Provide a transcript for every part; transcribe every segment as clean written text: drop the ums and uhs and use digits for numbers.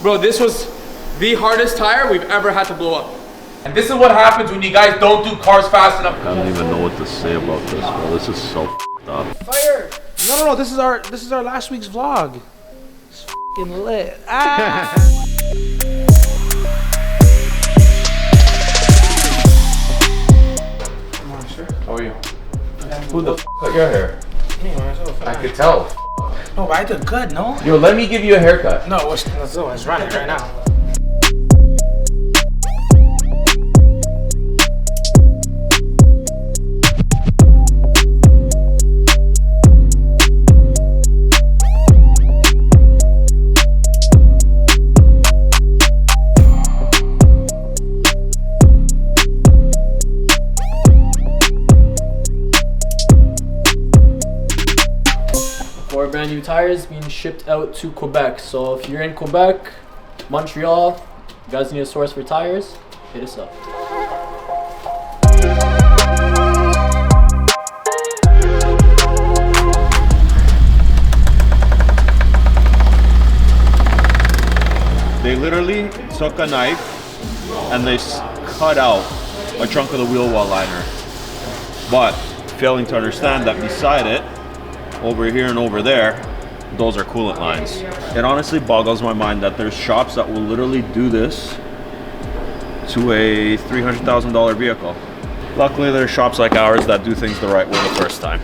Bro, this was the hardest tire we've ever had to blow up. And this is what happens when you guys don't do cars fast enough. I don't even know what to say about this, bro. This is so f***ed up. Fire! No, this is our last week's vlog. It's f***ing lit. Ah! Come on, sure. How are you? Who the f cut your hair? Me, myself. I could tell. No, but I did good, no? Yo, let me give you a haircut. No, let's do it. Let's run it right now. Brand new tires being shipped out to Quebec. So if you're in Quebec, Montreal, you guys need a source for tires, hit us up. They literally took a knife and they cut out a chunk of the wheel well liner, but failing to understand that beside it, over here and over there, those are coolant lines. It honestly boggles my mind that there's shops that will literally do this to a $300,000 vehicle. Luckily, there's shops like ours that do things the right way the first time.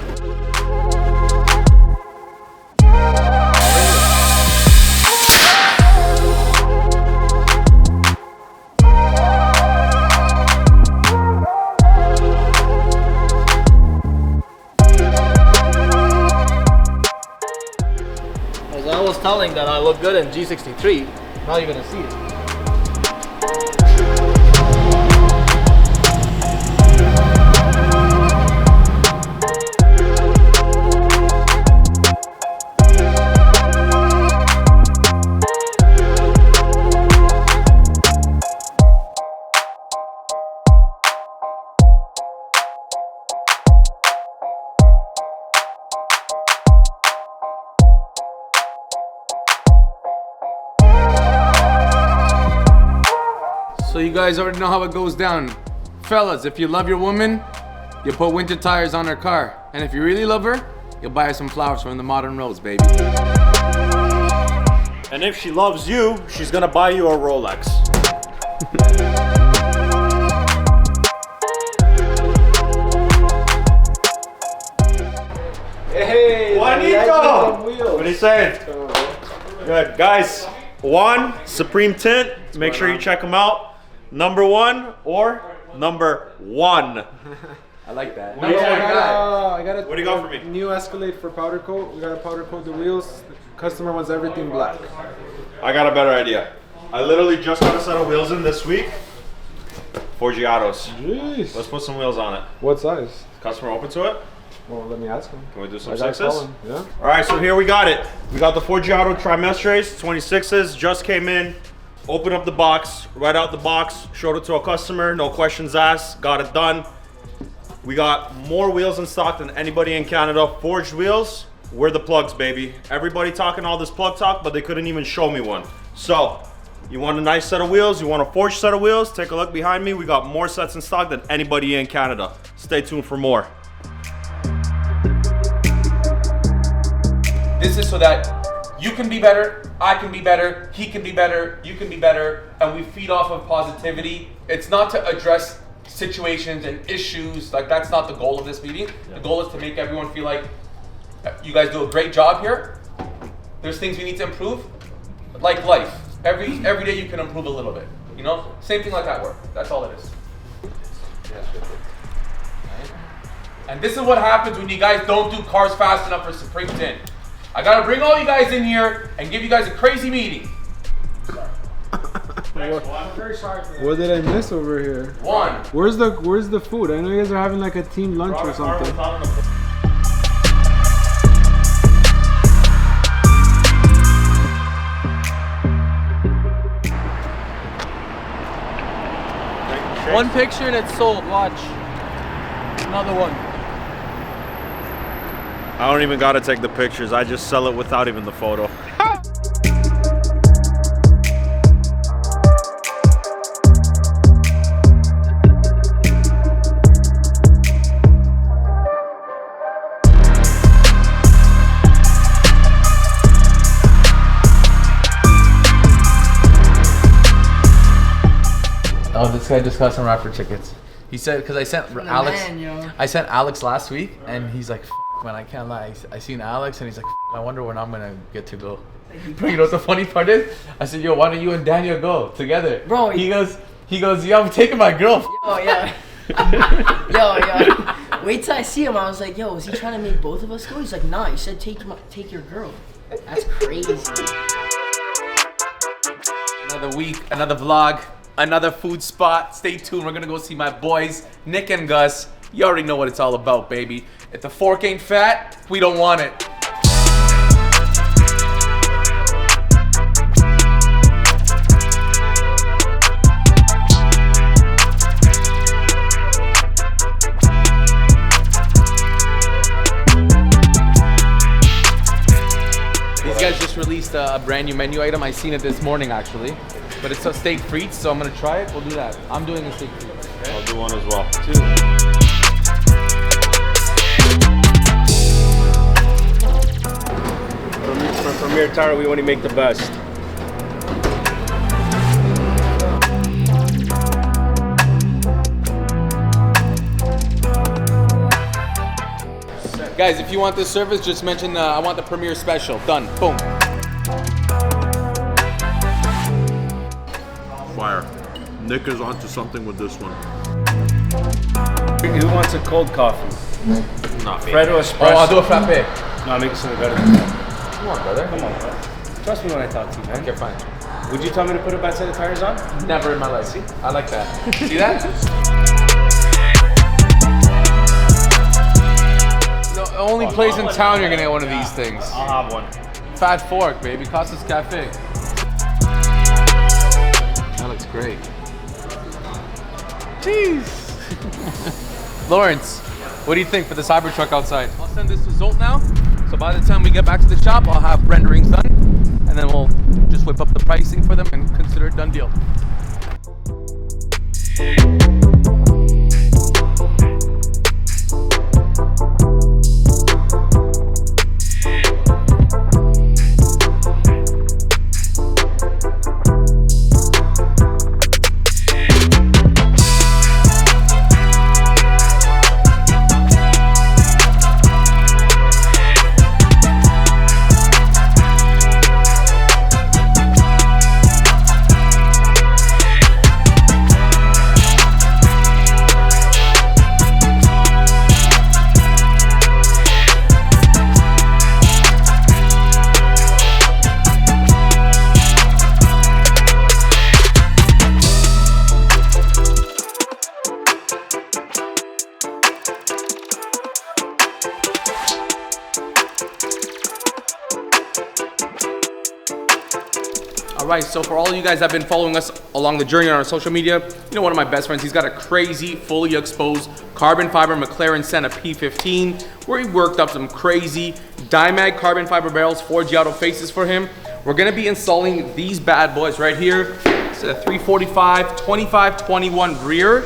Telling that I look good in G63, now you're gonna see it. So you guys already know how it goes down. Fellas, if you love your woman, you put winter tires on her car. And if you really love her, you'll buy her some flowers from the Modern Rose, baby. And if she loves you, she's gonna buy you a Rolex. Hey, Juanito! What are you saying? Good, guys. Juan, Supreme Tint. Make sure you check him out. Number 1 or number 1. I like that. I got a What do you got for me? New Escalade for powder coat. We got to powder coat the wheels. The customer wants everything black. I got a better idea. I literally just got a set of wheels in this week. Forgiatos. Jeez. Let's put some wheels on it. What size? Customer open to it? Well, let me ask him. Can we do some I gotta 6s? call him, yeah. All right, so here we got it. We got the Forgiato Trimestres 26s, just came in. Opened up the box, right out the box, showed it to a customer, no questions asked, got it done. We got more wheels in stock than anybody in Canada. Forged wheels, we're the plugs, baby. Everybody talking all this plug talk, but they couldn't even show me one. So, you want a nice set of wheels, you want a forged set of wheels, take a look behind me. We got more sets in stock than anybody in Canada. Stay tuned for more. This is so that you can be better, I can be better, he can be better, you can be better, and we feed off of positivity. It's not to address situations and issues, like that's not the goal of this meeting. The goal is to make everyone feel like you guys do a great job here. There's things we need to improve, like life. Every day you can improve a little bit, you know? Same thing like at work, that's all it is. And this is what happens when you guys don't do cars fast enough for Supreme Tint. I gotta bring all you guys in here and give you guys a crazy meeting. What did I miss over here? Juan. Where's the food? I know you guys are having like a team lunch or something. One picture and it's sold, watch. Another one. I don't even gotta take the pictures. I just sell it without even the photo. Oh, this guy just got some rapper tickets. He said, because I sent Alex. Man, yo. I sent Alex last week, and he's like, "F man, I can't lie. I seen Alex, and he's like, I wonder when I'm gonna get to go." Bro, you know what the funny part is? I said, "Yo, why don't you and Daniel go together?" Bro, he goes, "Yo, I'm taking my girl." Oh yeah. Yo. Wait till I see him. I was like, yo, is he trying to make both of us go? He's like, nah. He said take your girl. That's crazy. Another week, another vlog, another food spot. Stay tuned. We're gonna go see my boys, Nick and Gus. You already know what it's all about, baby. If the fork ain't fat, we don't want it. These guys just released a brand new menu item. I seen it this morning actually, but it's a steak frites, so I'm gonna try it. We'll do that. I'm doing a steak frites. Okay? I'll do one as well. For Premier Tire, we want to make the best. Guys, if you want this service, just mention I want the Premier Special. Done. Boom. Fire. Nick is onto something with this one. Who wants a cold coffee? Not me. Freddo espresso. Oh, I'll do a frappe. No, make it something better than that. Come on, brother. Come on, bro. Trust me when I talk to you, man. Okay, fine. Would you tell me to put a bad set of tires on? Never in my life. See? I like that. See that? The only place in town you're gonna get one of these things. I'll have one. FatFork, baby. Costas Cafe. That looks great. Jeez. Lawrence, what do you think for the Cybertruck outside? I'll send this to Zolt now. So by the time we get back to the shop, I'll have renderings done. And then we'll just whip up the pricing for them and consider it done deal. Alright, so for all of you guys that have been following us along the journey on our social media, you know one of my best friends, he's got a crazy, fully exposed carbon fiber Mclaren Senna P15, where he worked up some crazy Dimag carbon fiber barrels, Forgiato faces for him. We're gonna be installing these bad boys right here. It's a 345, 25, 21 rear.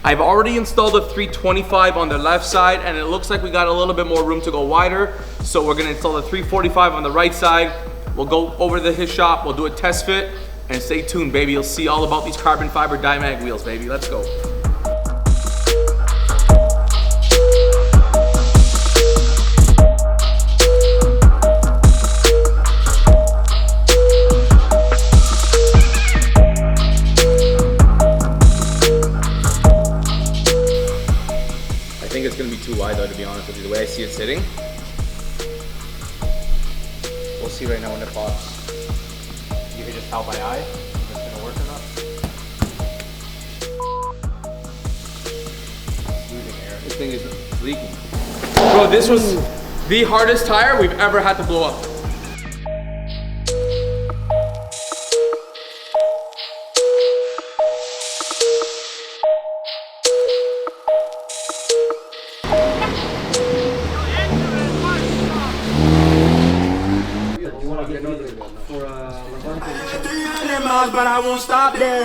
I've already installed a 325 on the left side, and it looks like we got a little bit more room to go wider. So we're gonna install the 345 on the right side. We'll go over to his shop, we'll do a test fit, and stay tuned, baby. You'll see all about these carbon fiber Dimag wheels, baby. Let's go. I think it's gonna be too wide though, to be honest with you, the way I see it sitting. We'll see right now when it pops. You can just tell by eye if it's gonna work or not. Losing air. This thing is leaking. Bro, this was the hardest tire we've ever had to blow up. But I won't stop there.